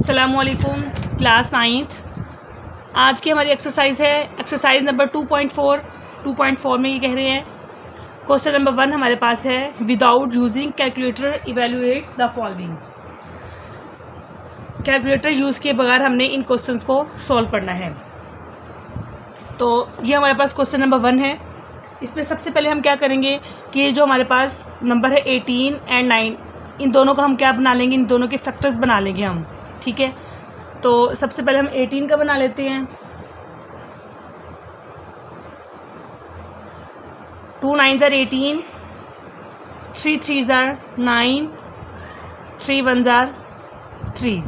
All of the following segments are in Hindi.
अस्सलामुअलैकुम क्लास 9th। आज की हमारी एक्सरसाइज है एक्सरसाइज नंबर 2.4 में ये कह रहे हैं क्वेश्चन नंबर 1 हमारे पास है without using calculator evaluate the following. Calculator use किए बगैर हमने इन क्वेश्चंस को सॉल्व करना है। तो ये हमारे पास क्वेश्चन नंबर 1 है। इसमें सबसे पहले हम क्या करेंगे कि जो हमारे पास नंबर है 18 एंड 9, इन दोनों का हम क्या बना लेंगे, इन दोनों के फैक्टर्स बना लेंगे हम। ठीक है, तो सबसे पहले हम 18 का बना लेते हैं। 2 9s are 18, 3 3s are 9, 3 1s are 3।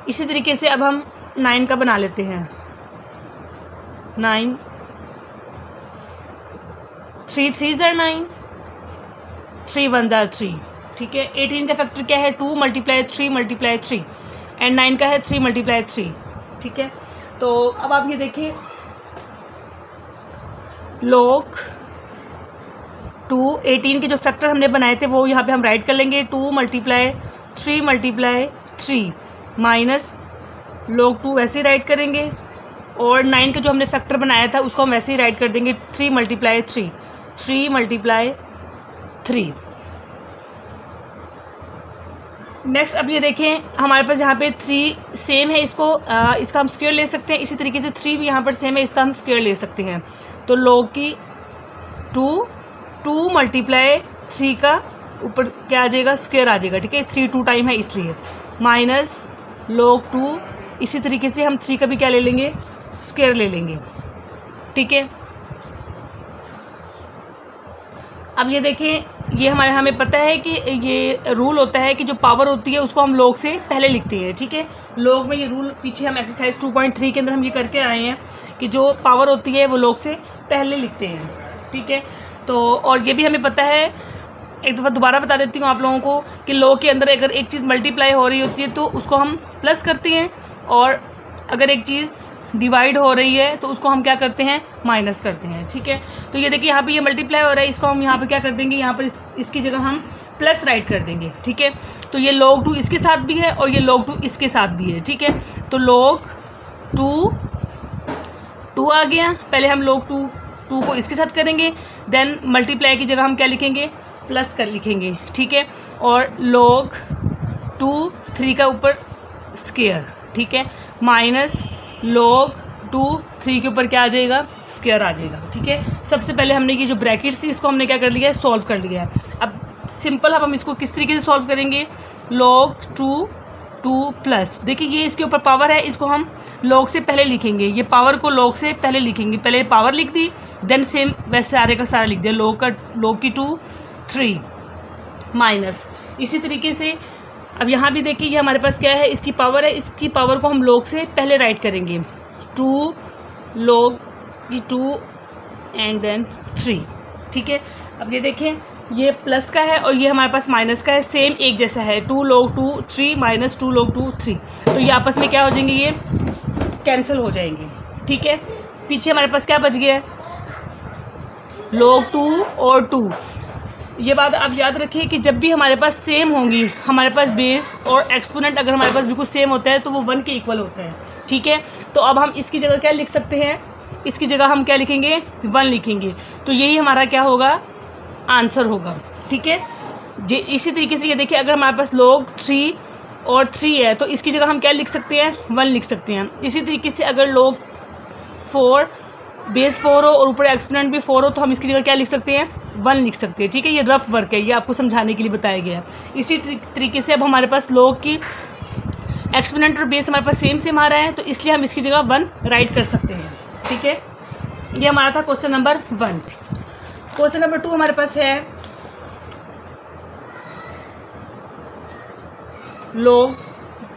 इसी तरीके से अब हम 9 का बना लेते हैं। 9 3 3s are 9, 3 1s are 3। ठीक है, 18 का फैक्टर क्या है 2 × 3 × 3 एंड 9 का है 3 × 3। ठीक है, तो अब आप ये देखिए log 2 18 के जो फैक्टर हमने बनाए थे वो यहाँ पे हम राइट कर लेंगे। 2 × 3 × 3 माइनस log 2 वैसे ही राइट करेंगे और 9 का जो हमने फैक्टर बनाया था उसको हम वैसे ही राइट कर देंगे 3 × 3 3। नेक्स्ट अब ये देखें हमारे पास यहाँ पे 3 सेम है, इसका हम स्क्वायर ले सकते हैं। इसी तरीके से 3 भी यहाँ पर सेम है, इसका हम स्क्वायर ले सकते हैं। तो log की 2 × 3 का ऊपर क्या आ जाएगा, स्क्वायर आ जाएगा। ठीक है, 3 2 टाइम है इसलिए माइनस log 2। इसी तरीके से हम 3 का भी क्या ले लेंगे, स्क्वायर ले लेंगे। ठीक है, अब ये देखें ये हमें पता है कि ये रूल होता है कि जो पावर होती है उसको हम log से पहले लिखते हैं। ठीक है, log में ये रूल पीछे हम एक्सरसाइज 2.3 के अंदर हम ये करके आए हैं कि जो पावर होती है वो log से पहले लिखते हैं। ठीक है, तो और ये भी हमें पता है, एक दफ़ा दोबारा बता देती हूँ आप लोगों को कि log के अंदर अगर एक चीज़ मल्टीप्लाई हो रही होती है तो उसको हम प्लस करते हैं और अगर एक चीज़ डिवाइड हो रही है तो उसको हम क्या करते हैं, माइनस करते हैं। ठीक है, तो ये देखिए यहाँ पे ये मल्टीप्लाई हो रहा है, इसको हम यहाँ पे क्या कर देंगे, यहाँ पर इसकी जगह हम प्लस राइट कर देंगे। ठीक है, तो ये log 2 इसके साथ भी है और ये log 2 इसके साथ भी है। ठीक है, तो log 2 आ गया। पहले हम log 2 को इसके साथ करेंगे, देन मल्टीप्लाई की जगह हम क्या लिखेंगे, प्लस कर लिखेंगे। ठीक है, और log 2 3 का ऊपर स्क्वायर। ठीक है, माइनस log 2 3 के ऊपर क्या आ जाएगा, स्क्वायर आ जाएगा। ठीक है, सबसे पहले हमने ये जो ब्रैकेट्स थी इसको हमने क्या कर लिया है, सॉल्व कर लिया है। अब सिंपल अब हम इसको किस तरीके से सॉल्व करेंगे, log 2 प्लस, देखिए ये इसके ऊपर पावर है, इसको हम log से पहले लिखेंगे, ये पावर को log से पहले लिखेंगे। पहले पावर लिख दी, देन सेम वैसे सारे का सारा लिख दिया, log की 2 3 माइनस। इसी तरीके से अब यहाँ भी देखिए ये हमारे पास क्या है, इसकी पावर है, इसकी पावर को हम log से पहले राइट करेंगे। 2 log की 2 एंड देन 3। ठीक है, अब ये देखें ये प्लस का है और ये हमारे पास माइनस का है, सेम एक जैसा है। 2 log 2 3 माइनस 2 log 2 3, तो ये आपस में क्या हो जाएंगे, ये कैंसिल हो जाएंगे। ठीक है, पीछे हमारे पास क्या बच गया है, log 2 और 2। ये बात आप याद रखिए कि जब भी हमारे पास सेम होंगी, हमारे पास बेस और एक्सपोनेंट अगर हमारे पास बिल्कुल सेम होता है तो वो 1 के इक्वल होता है। ठीक है, तो अब हम इसकी जगह क्या लिख सकते हैं, इसकी जगह हम क्या लिखेंगे, 1 लिखेंगे। तो यही हमारा क्या होगा, आंसर होगा। ठीक है, इसी तरीके से ये देखिए अगर हमारे पास log 3 और 3 है तो इसकी जगह हम क्या लिख सकते हैं, 1 लिख सकते हैं। इसी तरीके से अगर log 4 बेस 4 हो और ऊपर एक्सपोनेंट भी 4 हो तो हम इसकी जगह क्या लिख सकते हैं, 1 लिख सकते हैं। ठीक है, ये रफ वर्क है, ये आपको समझाने के लिए बताया गया है। इसी तरीके से अब हमारे पास log की एक्सपोनेंट और बेस हमारे पास सेम आ रहा है तो इसलिए हम इसकी जगह 1 राइट कर सकते हैं। ठीक है, ये हमारा था क्वेश्चन नंबर 1। क्वेश्चन नंबर 2 हमारे पास है log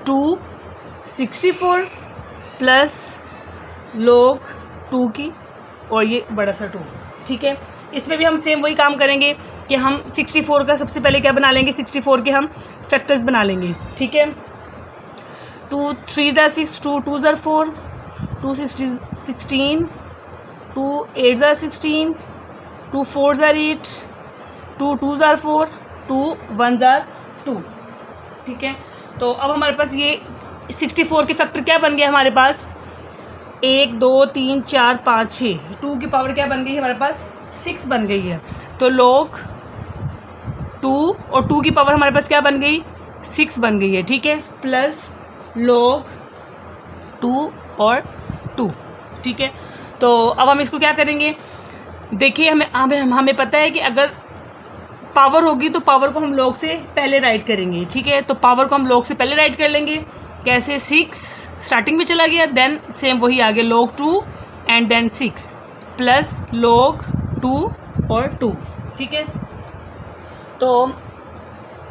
2 64 प्लस log 2 की और ये बड़ा सा 2। ठीक है, इसमें भी हम सेम वही काम करेंगे कि हम 64 का सबसे पहले क्या बना लेंगे, 64 के हम फैक्टर्स बना लेंगे। ठीक है, 2 3s are 6, 2 2s are 4, 2 16, 2 8s are 16, 2 4s are 8, 2 2s are 4, 2 1s are 2। ठीक है। तो अब हमारे पास ये 64 के फैक्टर क्या बन गया हमारे पास, 1 2 3 4 5 6, 2 की पावर क्या बन गई है हमारे पास 6 बन गई है। तो log 2 और 2 की पावर हमारे पास क्या बन गई 6 बन गई है, ठीक है, प्लस log 2 और 2, ठीक है। तो अब हम इसको क्या करेंगे, देखिए हमें पता है कि अगर पावर होगी तो पावर को हम log से पहले राइट करेंगे, ठीक है। तो पावर को हम log से पहले राइट कर लेंगे, कैसे, 6 स्टार्टिंग में चला गया, देन सेम वही आगे log 2 and then 6 plus log 2 और 2, ठीक है। तो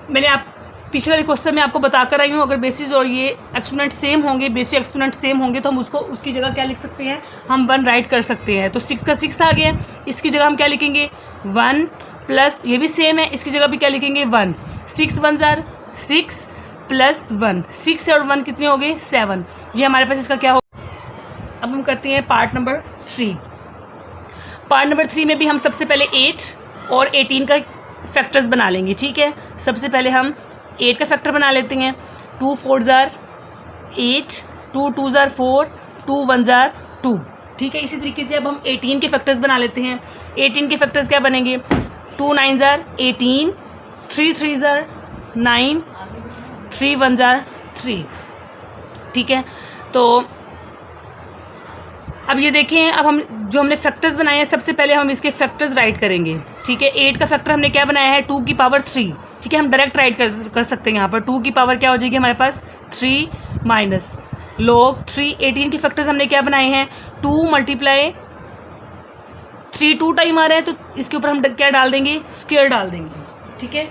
मैंने आप पिछले वाले क्वेश्चन में आपको बता कर आई हूँ, अगर बेसिस और ये एक्सपोनेंट सेम होंगे, बेसिक एक्सपोनेंट सेम होंगे तो हम उसको उसकी जगह क्या लिख सकते हैं, हम 1 राइट कर सकते हैं। तो 6 का 6 आ गया, इसकी जगह हम क्या लिखेंगे 1 प्लस, ये भी सेम है, इसकी जगह भी क्या लिखेंगे 1, 6 1 जार 6 प्लस 1, 6 और 1 कितने हो गए 7, ये हमारे पास इसका क्या हो। अब हम करते हैं पार्ट नंबर 3। पार्ट नंबर 3 में भी हम सबसे पहले 8 और 18 का फैक्टर्स बना लेंगे, ठीक है। सबसे पहले हम 8 का फैक्टर बना लेते हैं, 2 4 जार 8, 2 2 जार 4, 2 1 जार 2, ठीक है। इसी तरीके से अब हम 18 के फैक्टर्स बना लेते हैं। 18 के फैक्टर्स क्या बनेंगे, 2 9 जार 18, 3 3 जार 9, 3 1 जार 3, ठीक है। तो अब ये देखें, अब हम जो हमने फैक्टर्स बनाए हैं सबसे पहले हम इसके फैक्टर्स राइट करेंगे, ठीक है। 8 का फैक्टर हमने क्या बनाया है 2 की पावर 3, ठीक है, हम डायरेक्ट राइट कर सकते हैं यहाँ पर। 2 की पावर क्या हो जाएगी हमारे पास 3 माइनस log 3। 18 के फैक्टर्स हमने क्या बनाए हैं 2 मल्टीप्लाई 3 2 टाइम आ रहा है, तो इसके ऊपर हम क्या डाल देंगे स्क्वायर डाल देंगे, ठीक है।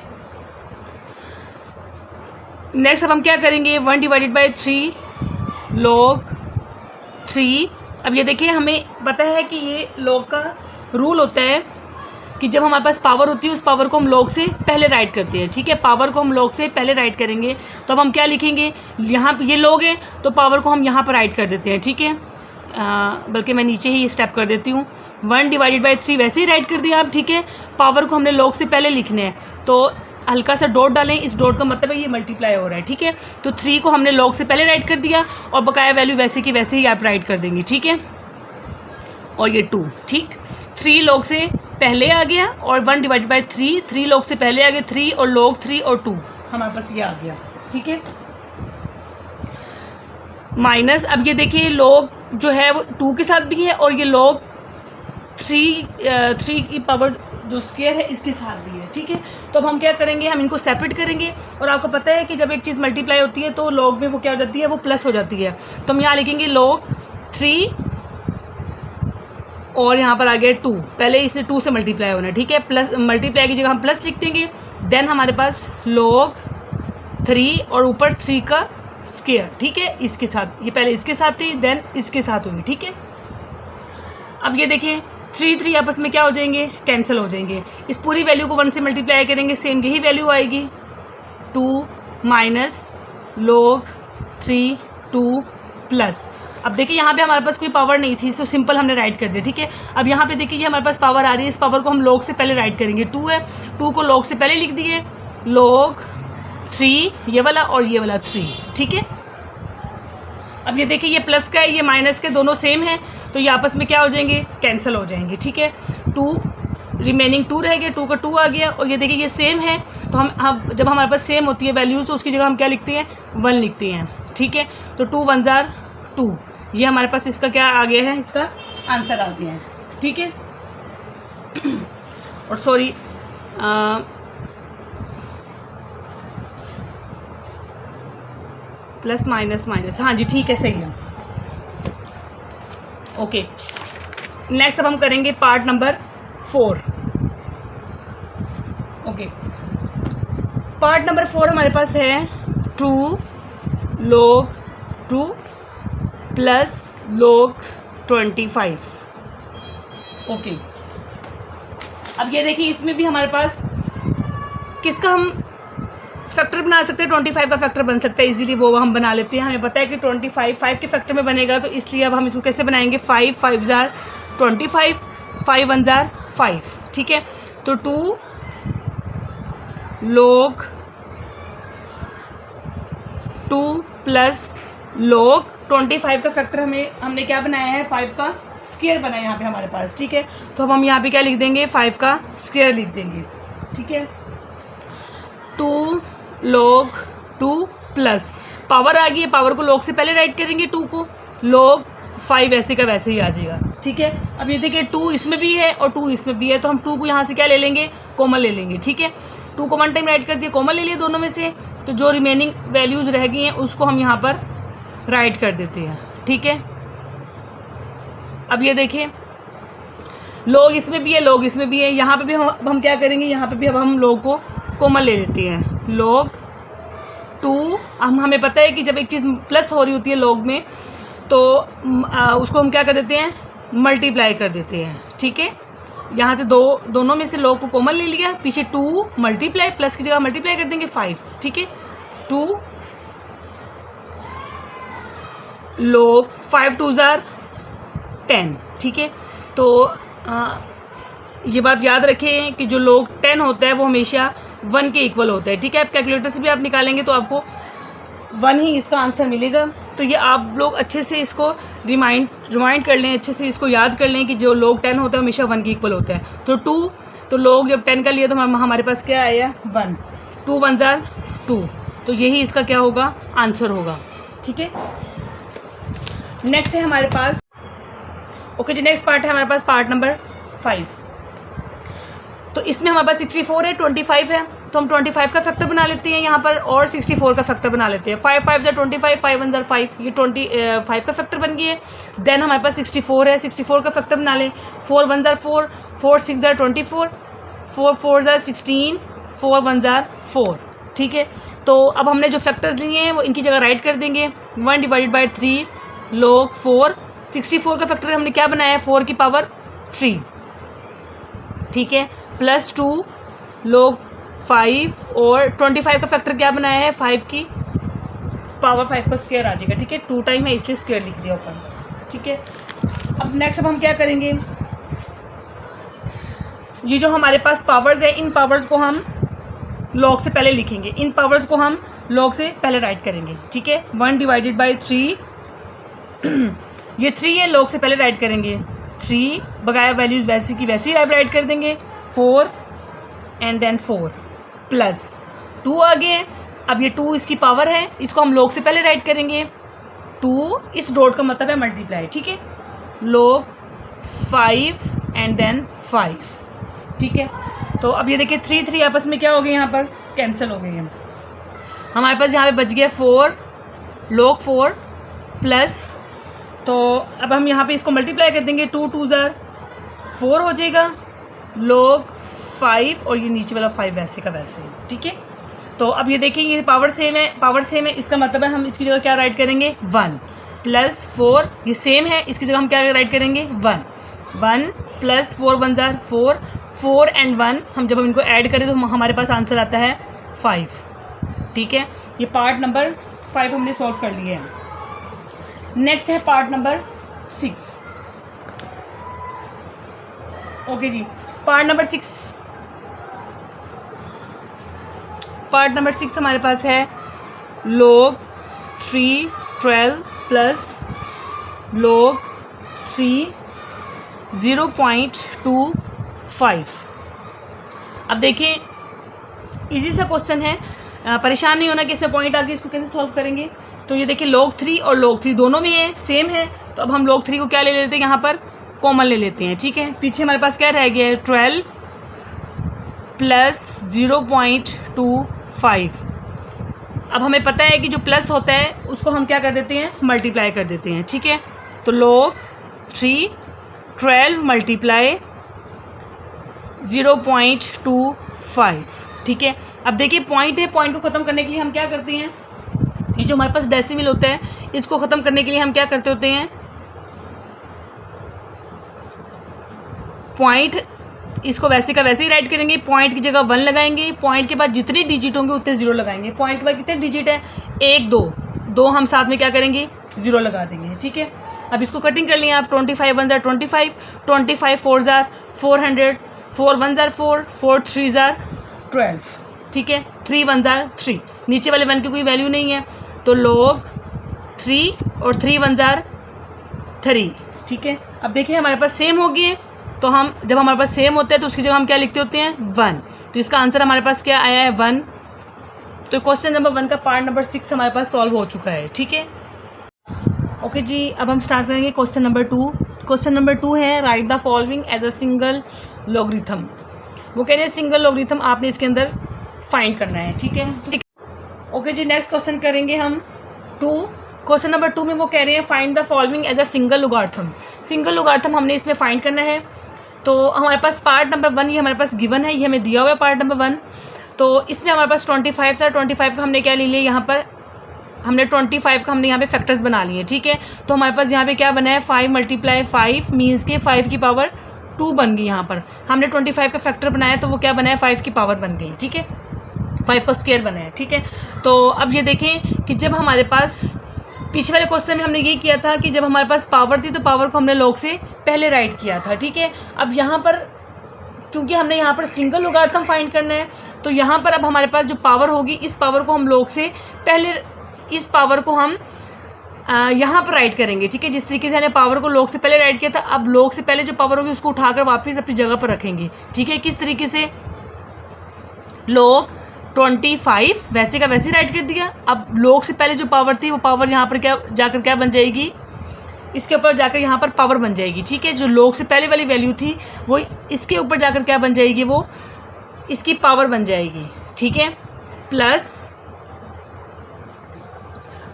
नेक्स्ट अब हम क्या करेंगे 1 डिवाइडेड बाई 3 log 3। अब ये देखिए हमें पता है कि ये log का रूल होता है कि जब हमारे पास पावर होती है उस पावर को हम log से पहले राइट करते हैं, ठीक है। पावर को हम log से पहले राइट करेंगे तो अब हम क्या लिखेंगे, यहाँ ये log है तो पावर को हम यहाँ पर राइट कर देते हैं, ठीक है। बल्कि मैं नीचे ही स्टेप कर देती हूँ, 1 डिवाइडेड बाई 3 वैसे ही राइट कर दिया आप, ठीक है। पावर को हमने log से पहले लिखने हैं तो हल्का सा डॉट डालें, इस डॉट का मतलब है ये मल्टीप्लाई हो रहा है, ठीक है। तो 3 को हमने log से पहले राइट कर दिया और बकाया वैल्यू वैसे की वैसे ही आप राइट कर देंगे, ठीक है। और ये 2, ठीक, 3 log से पहले आ गया और 1 डिवाइडेड बाई 3, 3 log से पहले आ गया 3 और log 3 और 2 हमारे पास ये आ गया, ठीक है। माइनस अब ये देखिए log जो है वो 2 के साथ भी है और ये log 3 की पावर जो स्क्वायर है इसके साथ भी है, ठीक है। तो अब हम क्या करेंगे, हम इनको सेपरेट करेंगे और आपको पता है कि जब एक चीज़ मल्टीप्लाई होती है तो log में वो क्या हो जाती है, वो प्लस हो जाती है। तो हम यहाँ लिखेंगे log 3 और यहाँ पर आ गया 2, पहले इसने 2 से मल्टीप्लाई होना है, ठीक है। प्लस मल्टीप्लाई की जगह हम प्लस लिख देंगे, देन हमारे पास log 3 और ऊपर 3 का स्क्वायर, ठीक है, इसके साथ, ये पहले इसके साथ थी देन इसके साथ होगी, ठीक है। अब ये देखें 3 3 आपस में क्या हो जाएंगे, कैंसिल हो जाएंगे। इस पूरी वैल्यू को 1 से मल्टीप्लाई करेंगे, सेम यही वैल्यू आएगी 2 माइनस log 3 2 प्लस। अब देखिए यहाँ पे हमारे पास कोई पावर नहीं थी तो सिंपल हमने राइट कर दिया, ठीक है। अब यहाँ पे देखिए हमारे पास पावर आ रही है, इस पावर को हम log से पहले राइट करेंगे, 2 है, 2 को log से पहले लिख दिए, log 3 ये वाला और ये वाला 3, ठीक है। अब ये देखिए ये प्लस का है ये माइनस के, दोनों सेम है तो ये आपस में क्या हो जाएंगे, कैंसिल हो जाएंगे, ठीक है। 2 रिमेनिंग 2 रह गया, 2 का 2 आ गया और ये देखिए ये सेम है तो हम जब हमारे पास सेम होती है वैल्यूज़ तो उसकी जगह हम क्या लिखते हैं 1 लिखते हैं, ठीक है। तो 2 1 जार 2, ये हमारे पास इसका क्या आ गया है, इसका आंसर आ गया है, ठीक है। और सॉरी प्लस माइनस माइनस, हाँ जी ठीक है, सही है, ओके। नेक्स्ट अब हम करेंगे part number 4, okay. Part number 4 हमारे पास है 2 log 2 प्लस log 25, ओके। अब ये देखिए इसमें भी हमारे पास किसका हम फैक्टर बना सकते हैं, 25 का फैक्टर बन सकता है इजीली, वो हम बना लेते हैं। हमें पता है कि 25 5 के फैक्टर में बनेगा तो इसलिए अब हम इसको कैसे बनाएंगे, 5 5 जार 25, 5 1 जार 5, ठीक है। तो 2 log 2 प्लस log 25 का फैक्टर हमने क्या बनाया है, 5 का स्क्वायर बनाया यहाँ पे हमारे पास, ठीक है। तो अब हम यहाँ पे क्या लिख देंगे, 5 का स्क्वायर लिख देंगे, ठीक है। 2 log 2 प्लस पावर आ गई है, पावर को log से पहले राइट करेंगे, 2 को log 5 ऐसे का वैसे ही आ जाएगा, ठीक है। अब ये देखिए 2 इसमें भी है और 2 इसमें भी है, तो हम 2 को यहाँ से क्या ले लेंगे, कॉमन ले लेंगे, ठीक है। 2 को 1 टाइम राइट कर दिया, कॉमन ले लिया दोनों में से, तो जो रिमेनिंग वैल्यूज़ रह गई हैं उसको हम यहाँ पर राइट कर देते हैं, ठीक है। अब ये देखिए log इसमें भी है, log इसमें भी है, यहाँ पे भी हम क्या करेंगे, यहाँ पे भी अब हम log को कॉमन ले लेते हैं। log 2, हमें पता है कि जब एक चीज़ प्लस हो रही होती है log में, तो उसको हम क्या कर देते हैं, मल्टीप्लाई कर देते हैं, ठीक है। यहाँ से दोनों में से log को कॉमन ले लिया, पीछे 2 मल्टीप्लाई, प्लस की जगह मल्टीप्लाई कर देंगे 5, ठीक है। 2 log 5 2 ज़ार 10, ठीक है। तो ये बात याद रखें कि जो log 10 होता है वो हमेशा 1 के इक्वल होता है, ठीक है। आप कैलकुलेटर से भी आप निकालेंगे तो आपको 1 ही इसका आंसर मिलेगा। तो ये आप लोग अच्छे से इसको रिमाइंड कर लें, अच्छे से इसको याद कर लें कि जो log 10 होता है हमेशा 1 के इक्वल होता है। तो 2, तो log जब 10 का लिया तो हमारे पास क्या आया, 1, 2 1 ज़ार 2, तो यही इसका क्या होगा, आंसर होगा, ठीक है। नेक्स्ट है हमारे पास, ओके जी, नेक्स्ट पार्ट है हमारे पास पार्ट नंबर 5। तो इसमें हमारे पास 64 है, 25 है, तो हम 25 का फैक्टर बना लेते हैं यहाँ पर और 64 का फैक्टर बना लेते हैं। 5 5 ज़ार 25, 5 1 ज़ार 5, ये 25 का फैक्टर बन गई है। देन हमारे पास 64 है, 64 का फैक्टर बना लें। 4 1 ज़ार 4, 4 6 ज़ार 24, 4 4 ज़ार 16, 4 1 ज़ार 4, ठीक है। तो अब हमने जो फैक्टर्स लिए हैं वो इनकी जगह राइट कर देंगे। 1 डिवाइडेड बाई 3 log 4, 64 का फैक्टर हमने क्या बनाया है, 4 की पावर 3, ठीक है, प्लस 2 log 5 और 25 का फैक्टर क्या बनाया है, 5 की पावर 5 का स्क्वायर आ जाएगा, ठीक है। 2 टाइम है इसलिए स्क्वायर लिख दिया ऊपर, ठीक है। अब नेक्स्ट हम क्या करेंगे, ये जो हमारे पास पावर्स है इन पावर्स को हम log से पहले लिखेंगे, इन पावर्स को हम log से पहले राइट करेंगे, ठीक है। 1 डिवाइडेड बाई 3 ये 3 है, log से पहले राइट करेंगे। 3 बगैर वैल्यूज़ वैसी की वैसी राइट कर देंगे। 4 एंड देन 4 प्लस 2 आ गए। अब ये 2 इसकी पावर है, इसको हम log से पहले राइट करेंगे। 2 इस डॉट का मतलब है मल्टीप्लाई, ठीक है। log 5 एंड देन 5, ठीक है। तो अब ये देखिए 3 3 आपस में क्या हो गए, यहाँ पर कैंसिल हो गए हैं। हमारे पास यहाँ पे बच गया 4 log 4 प्लस, तो अब हम यहाँ पे इसको मल्टीप्लाई कर देंगे। 2 2 ज़ार 4 हो जाएगा, log 5 और ये नीचे वाला 5 वैसे का वैसे, ठीक है। तो अब ये देखें ये पावर सेम है, इसका मतलब है हम इसकी जगह क्या राइट करेंगे, 1 प्लस 4, ये सेम है, इसकी जगह हम क्या राइट करेंगे, 1 प्लस 4 1 ज़ार 4, 4 एंड 1 हम जब हम इनको ऐड करें तो हमारे पास आंसर आता है 5, ठीक है। ये पार्ट नंबर 5 हमने सॉल्व कर लिए हैं। नेक्स्ट है पार्ट नंबर 6, ओके जी। पार्ट नंबर 6 हमारे पास है log 3 12 प्लस log 3 0.25। अब देखिए इजी सा क्वेश्चन है, परेशान नहीं होना कि इसमें पॉइंट आके इसको कैसे सॉल्व करेंगे। तो ये देखिए log 3 और log 3 दोनों में है, सेम है, तो अब हम log 3 को क्या ले लेते हैं, यहाँ पर कॉमन ले लेते हैं, ठीक है। पीछे हमारे पास क्या रह गया है, 12 प्लस 0.25। अब हमें पता है कि जो प्लस होता है उसको हम क्या कर देते हैं, मल्टीप्लाई कर देते हैं, ठीक है। तो log 3 12 मल्टीप्लाई 0.25, ठीक है। अब देखिए पॉइंट है, पॉइंट को ख़त्म करने के लिए हम क्या करते हैं, ये जो हमारे पास डेसिमल होता है इसको ख़त्म करने के लिए हम क्या करते होते हैं, पॉइंट इसको वैसे का वैसे ही राइट करेंगे। पॉइंट की जगह 1 लगाएंगे, पॉइंट के बाद जितने डिजिट होंगे उतने 0 लगाएंगे। पॉइंट के बाद कितने डिजिट है, 1 2 हम साथ में क्या करेंगे, 0 लगा देंगे, ठीक है। अब इसको कटिंग कर लिया आप। 25 1 ज़ार 25, 25 4 ज़ार 400, 4 1 ज़ार 4, 4 3 ज़ार 12, ठीक है। 3 1 ज़ार 3, नीचे वाले 1 की कोई वैल्यू नहीं है। तो log 3 और 3 1 जार 3, ठीक है। अब देखिए हमारे पास सेम हो गए, तो हम जब हमारे पास सेम होता है तो उसकी जगह हम क्या लिखते होते हैं 1, तो इसका आंसर हमारे पास क्या आया है 1। तो क्वेश्चन नंबर 1 का पार्ट नंबर 6 हमारे पास सॉल्व हो चुका है, ठीक है। ओके जी, अब हम स्टार्ट करेंगे क्वेश्चन नंबर 2। क्वेश्चन नंबर 2 है write the following as a single logarithm. वो कह रहे हैं सिंगल लॉगरिथम आपने इसके अंदर फाइंड करना है, ठीक है। ओके जी, नेक्स्ट क्वेश्चन करेंगे हम 2। क्वेश्चन नंबर 2 में वो कह रहे हैं find the following as a single logarithm. Single logarithm हमने इसमें फाइंड करना है। तो हमारे पास पार्ट नंबर 1 ये हमारे पास गिवन है, ये हमें दिया हुआ है पार्ट नंबर 1। तो इसमें हमारे पास 25 था, 25 का हमने क्या ले लिया यहाँ पर, हमने 25 का हमने यहाँ पे फैक्टर्स बना लिए, ठीक है। तो हमारे पास यहाँ पे क्या बना है 5 × 5 मीन्स के 5 की पावर 2 बन गई। यहाँ पर हमने 25 का फैक्टर बनाया तो वो क्या बना है 5 की पावर बन गई, ठीक है, 5 का स्क्वायर बना है, ठीक है। तो अब ये देखें कि जब हमारे पास पिछले वाले क्वेश्चन में हमने ये किया था कि जब हमारे पास पावर थी तो पावर को हमने लॉग से पहले राइट किया था, ठीक है। अब यहाँ पर क्योंकि हमने यहाँ पर सिंगल लॉगरिथम फाइंड करना है, तो यहाँ पर अब हमारे पास जो पावर होगी इस पावर को हम लॉग से पहले, इस पावर को हम यहाँ पर राइट करेंगे, ठीक है। जिस तरीके से हमने पावर को लॉग से पहले राइट किया था, अब लॉग से पहले जो पावर होगी उसको उठाकर वापस अपनी जगह पर रखेंगे, ठीक है। किस तरीके से, log 25 वैसे का वैसे राइट कर दिया। अब log से पहले जो पावर थी वो पावर यहाँ पर क्या जाकर क्या बन जाएगी, इसके ऊपर जाकर यहाँ पर पावर बन जाएगी, ठीक है। जो log से पहले वाली वैल्यू थी वो इसके ऊपर जाकर क्या बन जाएगी, वो इसकी पावर बन जाएगी, ठीक है, प्लस।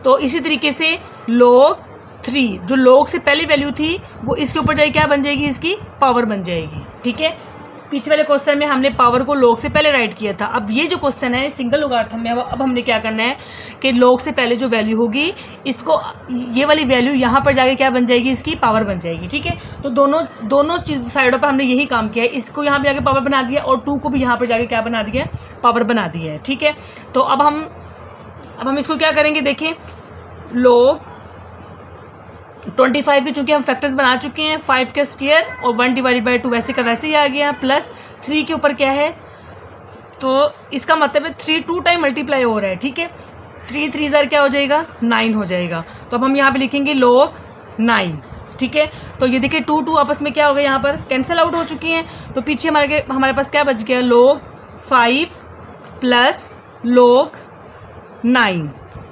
तो इसी तरीके से log 3 जो log से पहले वैल्यू थी वो इसके ऊपर जाए क्या बन जाएगी, इसकी पावर बन जाएगी, ठीक है। पीछे वाले क्वेश्चन में हमने पावर को log से पहले राइट किया था। अब ये जो क्वेश्चन है सिंगल लॉगरिथम में, अब हमने क्या करना है कि log से पहले जो वैल्यू होगी इसको, ये वाली वैल्यू यहाँ पर जाके क्या बन जाएगी, इसकी पावर बन जाएगी, ठीक है। तो दोनों चीज़ साइडों पर हमने यही काम किया है, इसको यहाँ पर जाके पावर बना दिया और 2 को भी यहाँ पर जाके क्या बना दिया, पावर बना दिया है, ठीक है। तो अब हम इसको क्या करेंगे, देखें log 25 के चूँकि हम फैक्टर्स बना चुके हैं, 5 का स्क्वायर और 1/2 वैसे का वैसे ही आ गया, प्लस 3 के ऊपर क्या है, तो इसका मतलब है 3 2 टाइम मल्टीप्लाई हो रहा है, ठीक है। 3 3 जार क्या हो जाएगा 9 हो जाएगा। तो अब हम यहाँ पे लिखेंगे log 9, ठीक है। तो ये देखिए 2 2 आपस में क्या हो गया, यहाँ पर कैंसिल आउट हो चुकी हैं। तो पीछे हमारे पास क्या बच गया, log 5 प्लस log 9,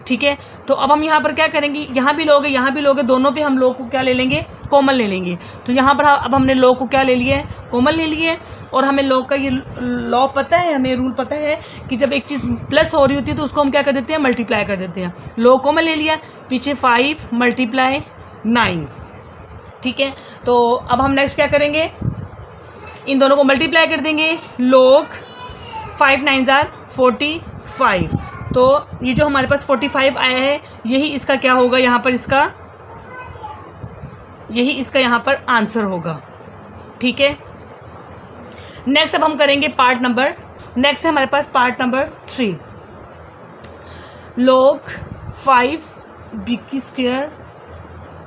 ठीक है। तो अब हम यहाँ पर क्या करेंगे, यहाँ भी लोग है यहाँ भी लोग है, दोनों पे हम लोग को क्या ले लेंगे, कॉमन ले लेंगे। तो यहाँ पर अब हमने लोग को क्या ले लिया है, कॉमन ले लिए है। और हमें लोग का ये लॉ पता है, हमें रूल पता है कि जब एक चीज़ प्लस हो रही होती है तो उसको हम क्या कर देते हैं, मल्टीप्लाई कर देते हैं। लोग कॉमन ले लिया, पीछे 5 × 9, ठीक है। तो अब हम नेक्स्ट क्या करेंगे, इन दोनों को मल्टीप्लाई कर देंगे, log 5 9 जार 45। तो ये जो हमारे पास 45 आया है यही इसका क्या होगा, यहाँ पर यही इसका यहाँ पर आंसर होगा, ठीक है। नेक्स्ट अब हम करेंगे नेक्स्ट है हमारे पास पार्ट नंबर 3, log 5 b की स्क्वायर।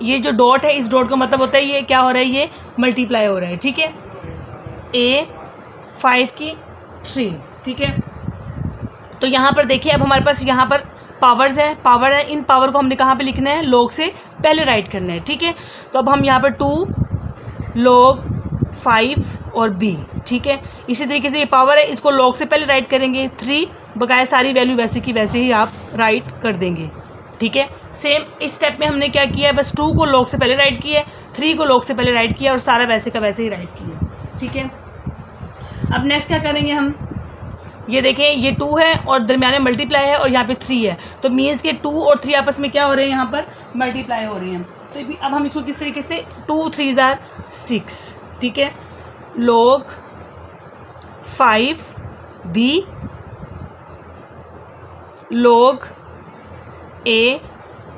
ये जो डॉट है इस डॉट का मतलब होता है ये क्या हो रहा है, ये मल्टीप्लाई हो रहा है, ठीक है, a 5 की 3, ठीक है। तो यहाँ पर देखिए अब हमारे पास यहाँ पर पावर है, इन पावर को हमने कहाँ पे लिखना है, log से पहले राइट करना है, ठीक है। तो अब हम यहाँ पर 2 log 5 और b, ठीक है। इसी तरीके से ये पावर है, इसको log से पहले राइट करेंगे, 3 बकाया सारी वैल्यू वैसे की वैसे ही आप राइट कर देंगे, ठीक है। सेम इस स्टेप में हमने क्या किया है, बस 2 को log से पहले राइट किया, 3 को log से पहले राइट किया और सारा वैसे का वैसे ही राइट किया, ठीक है। अब नेक्स्ट क्या करेंगे हम, ये देखें ये 2 है और दरमियान में मल्टीप्लाई है और यहाँ पे 3 है, तो मीन्स के 2 और 3 आपस में क्या हो रहे हैं, यहाँ पर मल्टीप्लाई हो रही हैं। तो अब हम इसको किस तरीके से, 2 3 जार 6, ठीक है, log 5 b log a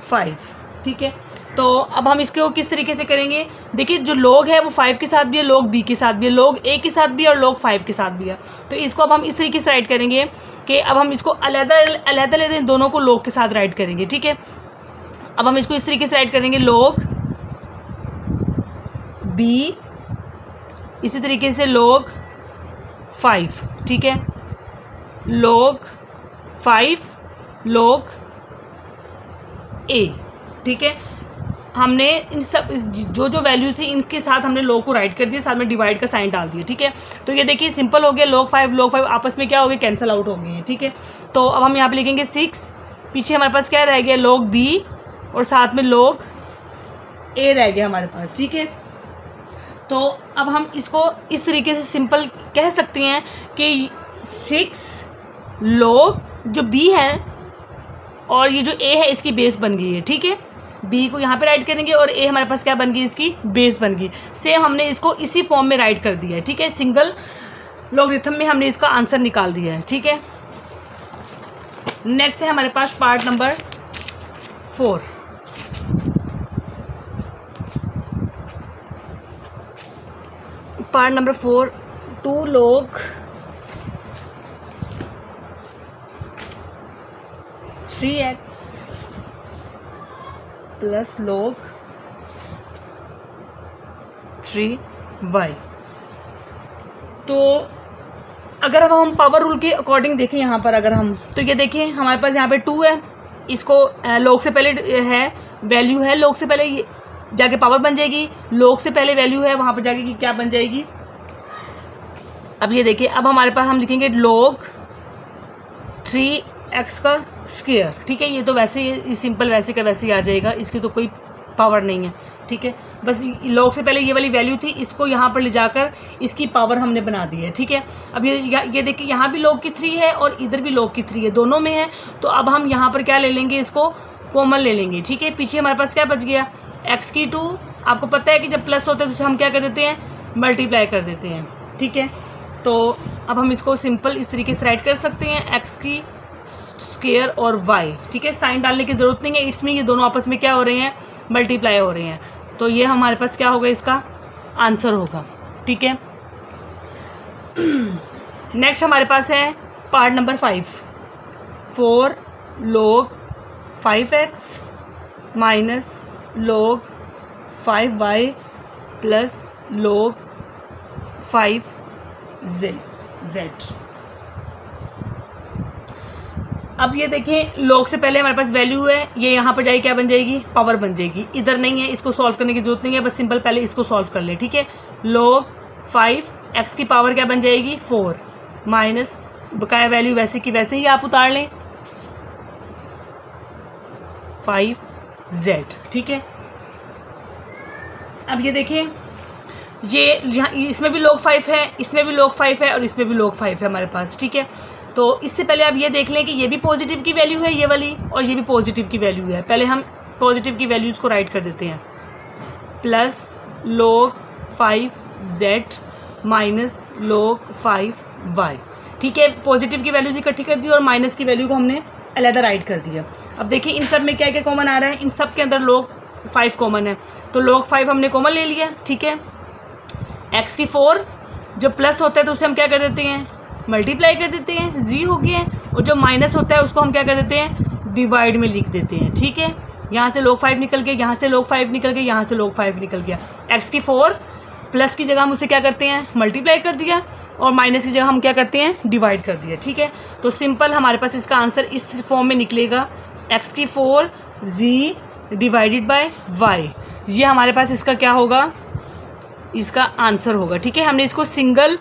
5, ठीक है। तो अब हम इसको किस तरीके से करेंगे, देखिए जो log है वो 5 के साथ भी है, log b के साथ भी है, log a के साथ भी है और log 5 के साथ भी है। तो इसको अब हम इस तरीके से राइट करेंगे कि अब हम इसको अलग दोनों को log के साथ राइट करेंगे, ठीक है। अब हम इसको इस तरीके से राइट करेंगे, log b इसी तरीके से log 5, ठीक है, log 5 log ए, ठीक है। हमने इन सब जो जो वैल्यू थी इनके साथ हमने log को राइट कर दिया, साथ में डिवाइड का साइन डाल दिया, ठीक है। तो ये देखिए सिंपल हो गया, log 5 आपस में क्या हो गए, कैंसिल आउट हो गए हैं, ठीक है। तो अब हम यहाँ पे लिखेंगे 6, पीछे हमारे पास क्या रह गया, log b और साथ में log a रह गया हमारे पास, ठीक है। तो अब हम इसको इस तरीके से सिंपल कह सकते हैं कि 6 log जो b है और ये जो a है इसकी बेस बन गई है, ठीक है। b को यहाँ पे राइट करेंगे और a हमारे पास क्या बन गई, इसकी बेस बन गई। सेम हमने इसको इसी फॉर्म में राइट कर दिया है, ठीक है। सिंगल लॉगरिथम में हमने इसका आंसर निकाल दिया है, ठीक है। नेक्स्ट है हमारे पास part number 4। Part number 4, 2 log 3x plus log 3y। तो अगर अब हम पावर रूल के अकॉर्डिंग देखें यहाँ पर, अगर हम तो ये देखिए हमारे पास यहाँ पे 2 है, इसको log से पहले है वैल्यू है, log से पहले ये जाके पावर बन जाएगी, log से पहले वैल्यू है वहाँ पर जाके कि क्या बन जाएगी। अब ये देखिए, अब हमारे पास हम लिखेंगे log 3x का स्क्वायर, ठीक है। ये तो वैसे ही सिंपल वैसे का वैसे ही आ जाएगा, इसकी तो कोई पावर नहीं है, ठीक है। बस log से पहले ये वाली वैल्यू थी, इसको यहाँ पर ले जाकर इसकी पावर हमने बना दी है, ठीक है। अब ये देखिए यहाँ भी log की 3 है और इधर भी log की 3 है, दोनों में है। तो अब हम यहाँ पर क्या ले लेंगे, इसको कॉमन ले लेंगे, ठीक है। पीछे हमारे पास क्या बच गया, x की 2। आपको पता है कि जब प्लस होता है तो उसे हम क्या कर देते हैं, मल्टीप्लाई कर देते हैं, ठीक है। तो अब हम इसको सिंपल इस तरीके से राइट कर सकते हैं, x की स्क्वायर और y, ठीक है। साइन डालने की ज़रूरत नहीं है, इट्स में ये दोनों आपस में क्या हो रहे हैं, मल्टीप्लाई हो रहे हैं। तो ये हमारे पास क्या होगा, इसका आंसर होगा, ठीक है। नेक्स्ट हमारे पास है part number 5, 4 log 5x minus log 5y plus log 5z। अब ये देखें, log से पहले हमारे पास वैल्यू है, ये यहाँ पर जाएगी क्या बन जाएगी, पावर बन जाएगी। इधर नहीं है, इसको सॉल्व करने की जरूरत नहीं है, बस सिंपल पहले इसको सॉल्व कर ले, ठीक है। log 5x की पावर क्या बन जाएगी, 4 माइनस बकाया वैल्यू वैसे की वैसे ही आप उतार लें, 5z, ठीक है। अब ये देखिए, ये यहाँ इसमें भी log 5 है, इसमें भी log 5 है और इसमें भी log 5 है हमारे पास, ठीक है। तो इससे पहले आप ये देख लें कि ये भी पॉजिटिव की वैल्यू है ये वाली, और ये भी पॉजिटिव की वैल्यू है। पहले हम पॉजिटिव की वैल्यूज़ को राइट कर देते हैं, plus log 5z minus log 5y, ठीक है। पॉजिटिव की वैल्यूज इकट्ठी कर दी और माइनस की वैल्यू को हमने अलग राइट कर दिया। अब देखिए इन सब में क्या क्या कॉमन आ रहा है, इन सब के अंदर log 5 कॉमन है, तो log 5 हमने कॉमन ले लिया, ठीक है। x की 4 जो प्लस होता है तो उसे हम क्या कर देते हैं, मल्टीप्लाई कर देते हैं, जी हो गया। और जो माइनस होता है उसको हम क्या कर देते हैं, डिवाइड में लिख देते हैं, ठीक है। यहाँ से log 5 निकल गया, यहाँ से log 5 निकल गया, यहाँ से log 5 निकल गया। x की 4 प्लस की जगह हम उसे क्या करते हैं, मल्टीप्लाई कर दिया, और माइनस की जगह हम क्या करते हैं, डिवाइड कर दिया, ठीक है। तो सिंपल हमारे पास इसका आंसर इस फॉर्म में निकलेगा, x की 4 जी डिवाइडेड बाय y। ये हमारे पास इसका क्या होगा, इसका आंसर होगा, ठीक है। हमने इसको सिंगल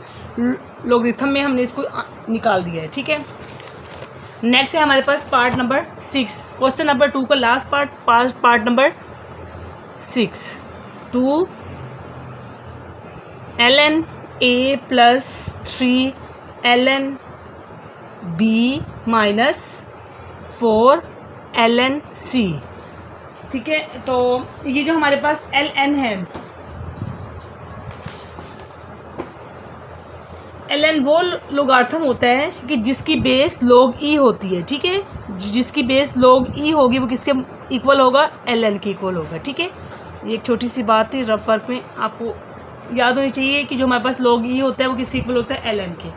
लॉगरिथम में हमने इसको निकाल दिया है, ठीक है। नेक्स्ट है हमारे पास पार्ट नंबर 6, क्वेश्चन नंबर 2 का last part number 6, 2 ln a plus 3 ln b minus 4 ln c, ठीक है। तो ये जो हमारे पास ln है, ln वो लोगार्थम होता है कि जिसकी बेस log e होती है, ठीक है। जिसकी बेस log e होगी वो किसके इक्वल होगा, ln के इक्वल होगा, ठीक है। ये एक छोटी सी बात थी, रफ वर्क में आपको याद होनी चाहिए कि जो हमारे पास log e होता है वो किसके इक्वल होता है, ln के,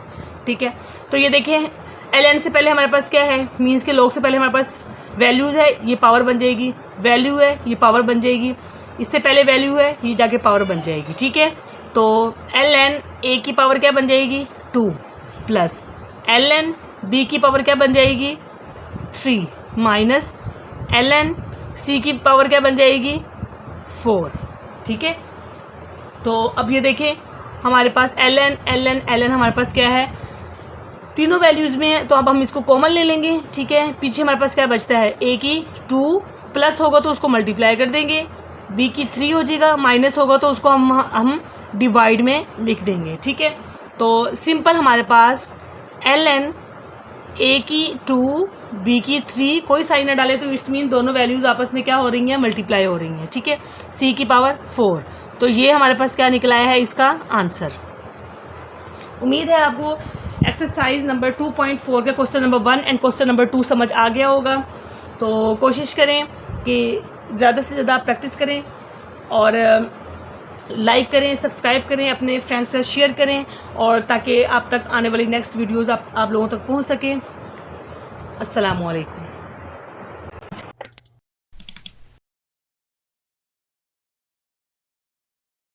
ठीक है। तो ये देखिए ln से पहले हमारे पास क्या है, मीन्स के log से पहले हमारे पास वैल्यूज़ है, ये पावर बन जाएगी, वैल्यू है ये पावर बन जाएगी, इससे पहले वैल्यू है ये जाके पावर बन जाएगी, ठीक है। तो ln a की पावर क्या बन जाएगी, 2 प्लस ln b की पावर क्या बन जाएगी, 3 माइनस ln, c की पावर क्या बन जाएगी 4, ठीक है। तो अब ये देखें हमारे पास ln हमारे पास क्या है, तीनों वैल्यूज़ में है, तो अब हम इसको कॉमन ले लेंगे, ठीक है। पीछे हमारे पास क्या बचता है, a की 2 प्लस होगा तो उसको मल्टीप्लाई कर देंगे, b की 3 हो जाएगा, माइनस होगा तो उसको हम डिवाइड में लिख देंगे, ठीक है। तो सिंपल हमारे पास ln a की 2 b की 3, कोई साइन ना डाले तो इट्स मीन दोनों वैल्यूज़ आपस में क्या हो रही हैं, मल्टीप्लाई हो रही हैं, ठीक है। c की पावर 4, तो ये हमारे पास क्या निकला है इसका आंसर। उम्मीद है आपको एक्सरसाइज नंबर 2.4 के question number 1 and question number 2 समझ आ गया होगा। तो कोशिश करें कि ज़्यादा से ज़्यादा प्रैक्टिस करें और लाइक करें, सब्सक्राइब करें, अपने फ्रेंड्स से शेयर करें, और ताकि आप तक आने वाली नेक्स्ट वीडियोज़ आप लोगों तक पहुंच सकें। अस्सलामु अलैकुम।